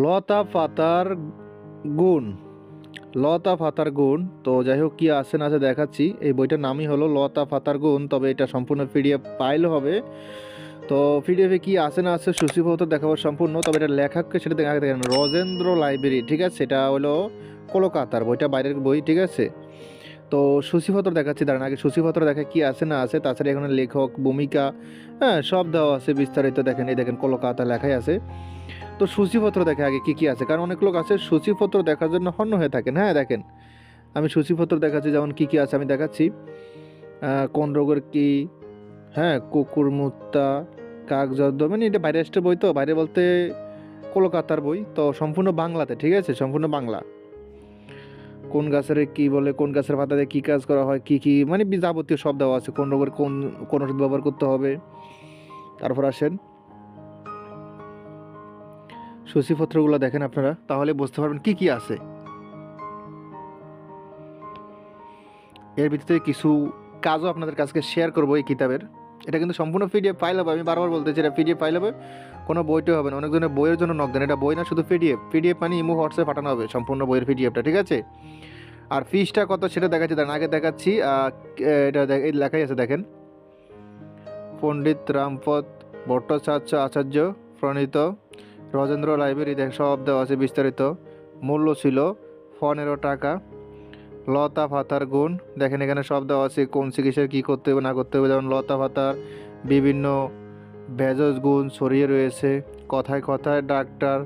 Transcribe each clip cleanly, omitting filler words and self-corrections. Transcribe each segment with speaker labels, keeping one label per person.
Speaker 1: লতা পাতার গুণ। লতা পাতার গুণ। তো যাই হোক, কি আছে না আছে দেখাচ্ছি। এই বইটার নামই হলো লতা পাতার গুণ, তবে এটা সম্পূর্ণ পিডিএফ ফাইল হবে। তো পিডিএফে কি আছে না আছে সূচিপত্র দেখাবো সম্পূর্ণ, তবে এটা লেখককে সেটা দেখেন রজেন্দ্র লাইব্রেরি, ঠিক আছে। এটা হলো কলকাতার, বইটা বাইরের বই, ঠিক আছে। তো সূচিপত্র দেখাচ্ছি, দাঁড়ান আগে সূচিপত্র দেখা কি আছে না আছে। তাছাড়া এখানে লেখক, ভূমিকা, হ্যাঁ সব দেওয়া আছে বিস্তারিত। দেখেন, এই দেখেন কলকাতা লেখাই আছে। তো সূচিপত্র দেখে আগে কি কি আছে, কারণ অনেক লোক আছে সূচিপত্র দেখার জন্য হন্য হয়ে থাকেন। হ্যাঁ দেখেন, আমি সূচিপত্র দেখাচ্ছি, যেমন কি কি আছে আমি দেখাচ্ছি। কোন রোগের কি, হ্যাঁ কুকুর মুত্তা, কাকজদ্দ, মানে এটা বাইরে আসতে বই, তো বাইরে বলতে কলকাতার বই, তো সম্পূর্ণ বাংলাতে, ঠিক আছে, সম্পূর্ণ বাংলা। কোন গাছের কি বলে, কোন গাছের পাতাতে কি কাজ করা হয়, কি কি মানে যাবতীয় সব দেওয়া আছে, কোন রোগের কোন ওষুধ ব্যবহার করতে হবে। তারপর আসেন সূচিপত্রগুলো দেখেন আপনারা, তাহলে বুঝতে পারবেন কি কি আছে। এর ভিতরে কিছু কাজও আপনাদের কাছে শেয়ার করবো এই কিতাবের। এটা কিন্তু সম্পূর্ণ পিডিএফ ফাইল হবে, আমি বারবার বলতেছি এটা পিডিএফ ফাইল হবে, কোনো বইটাও হবে না। অনেকজনের বইয়ের জন্য নক দেন, এটা বই না, শুধু পিডিএফ। পিডিএফ মানে ইমো হোয়াটসঅ্যাপে পাঠানো হবে সম্পূর্ণ বইয়ের পিডিএফটা, ঠিক আছে। আর ফিসটা কত সেটা দেখাচ্ছি, তার আগে দেখাচ্ছি। এটা এই লেখাই আছে দেখেন, পণ্ডিত রামপদ ভট্টাচার্য আচার্য প্রণীত রজেন্দ্র লাইব্রেরি, দেখ সব দেওয়া আছে বিস্তারিত। মূল্য ছিল 15 টাকা। লতা পাতার গুণ দেখেন, এখানে সব দেওয়া আছে, কোন চিকিৎসার কী করতে হবে না করতে হবে। যেমন লতা পাতার বিভিন্ন ভেষজ গুণ ছড়িয়ে রয়েছে, কথায় কথায় ডাক্তার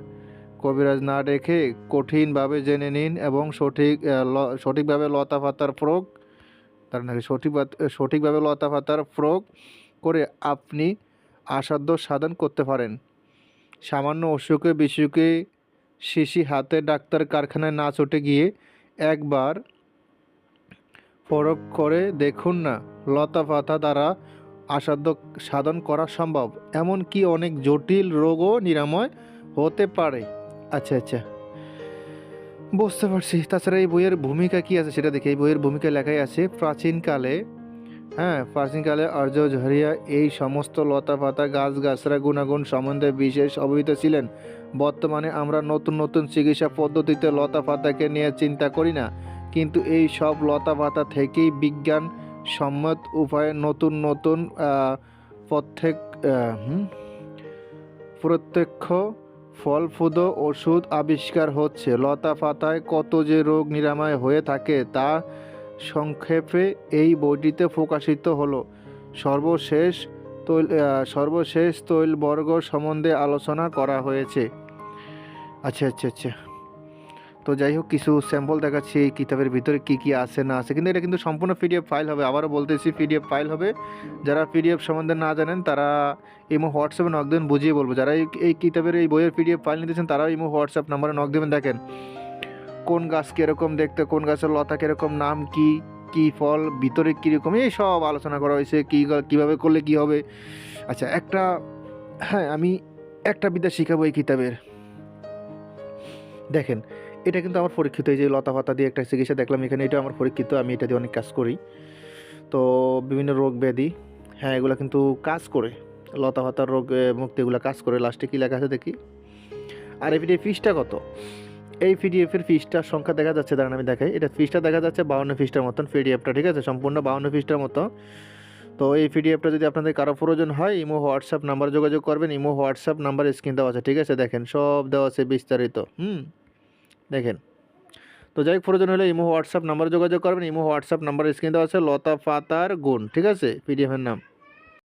Speaker 1: কবিরাজ না রেখে কঠিনভাবে জেনে নিন এবং সঠিকভাবে লতা পাতার প্রয়োগ, তার নাকি সঠিকভাবে লতা পাতার প্রয়োগ করে আপনি আসাধ্য সাধন করতে পারেন। সামান্য অসুখে বিসুখে শিশি হাতে ডাক্তার কারখানায় না ছুটে গিয়ে একবার প্রয়োগ করে দেখুন না, লতা পাতা দ্বারা আসাধ্য সাধন করা সম্ভব, এমনকি অনেক জটিল রোগও নিরাময় হতে পারে। আচ্ছা আচ্ছা, বুঝতে পারছি। তাছাড়া এই বইয়ের ভূমিকা কি আছে সেটা দেখি। এই বইয়ের ভূমিকা লেখাই আছে, প্রাচীনকালে আর্য ঝরিয়া এই সমস্ত লতা পাতা গাছগাছরা গুণাগুণ সম্বন্ধে বিশেষ অবহিত ছিলেন। বর্তমানে আমরা নতুন নতুন চিকিৎসা পদ্ধতিতে লতা পাতাকে নিয়ে চিন্তা করি না, কিন্তু এই সব লতা পাতা থেকেই বিজ্ঞান সম্মত উপায়ে নতুন নতুন প্রত্যেক প্রত্যক্ষ ফলপ্রদ ওষুধ আবিষ্কার হচ্ছে। লতা পাতায় কত যে রোগ নিরাময় হয়ে থাকে তা সংক্ষেপে এই বইটিতে প্রকাশিত হলো। সর্বশেষ সর্বশেষ তৈলবর্গ সম্বন্ধে আলোচনা করা হয়েছে। আচ্ছা আচ্ছা আচ্ছা, তো যাই হোক, কিছু স্যাম্পল দেখাচ্ছি এই কিতাবের ভিতরে কি কি আছে না আছে, কিন্তু এটা কিন্তু সম্পূর্ণ পিডিএফ ফাইল হবে। আবারও বলতেছি পিডিএফ ফাইল হবে। যারা পিডিএফ সম্বন্ধে না জানেন তারা ইমো হোয়াটসঅ্যাপে নক দেবেন, বুঝিয়ে বলবো। যারা এই কিতাবের এই বইয়ের পিডিএফ ফাইল নিতেছেন তারাও ইমো হোয়াটসঅ্যাপ নাম্বারে নক দেবেন। দেখেন কোন গাছ কীরকম দেখতে, কোন গাছের লতা কীরকম, নাম কি, কি ফল, ভিতরে কীরকম, এই সব আলোচনা করা হয়েছে, কীভাবে করলে কি হবে। আচ্ছা আমি একটা বিদ্যা শিখাবো এই কিতাবের। দেখেন, এটা কিন্তু আমার পরীক্ষিত। এই যে লতা পাতা দিয়ে একটা চিকিৎসা দেখলাম এখানে, এটা আমার পরীক্ষিত, আমি এটা দিয়ে অনেক কাজ করি। তো বিভিন্ন রোগ ব্যাধি, হ্যাঁ এগুলো কিন্তু কাজ করে, লতা পাতার রোগ মুক্তি এগুলো কাজ করে। লাস্টে কী লেখা আছে দেখি। আর এই পিডিএফ ফিসটা কত, এই পিডিএফের ফিসটার সংখ্যা দেখা যাচ্ছে, দাঁড়ান আমি দেখাই। এটা ফিসটা দেখা যাচ্ছে 52 পৃষ্ঠার মতন পিডিএফটা, ঠিক আছে, সম্পূর্ণ 52 পৃষ্ঠার মতো। তো এই পিডিএফটা যদি আপনাদের কারো প্রয়োজন হয় ইমো হোয়াটসঅ্যাপ নাম্বার যোগাযোগ করবেন। ইমো হোয়াটসঅ্যাপ নাম্বার স্ক্রিন দেওয়া আছে, ঠিক আছে, দেখেন সব দেওয়া আছে বিস্তারিত। দেখেন, তো যাই হোক, প্রয়োজন হলে ইমো হোয়াটসঅ্যাপ নাম্বার যোগাযোগ করবেন। ইমো হোয়াটসঅ্যাপ নাম্বার স্ক্রিন দেওয়া আছে, লতা পাতার গুণ, ঠিক আছে, পিডিএফের নাম।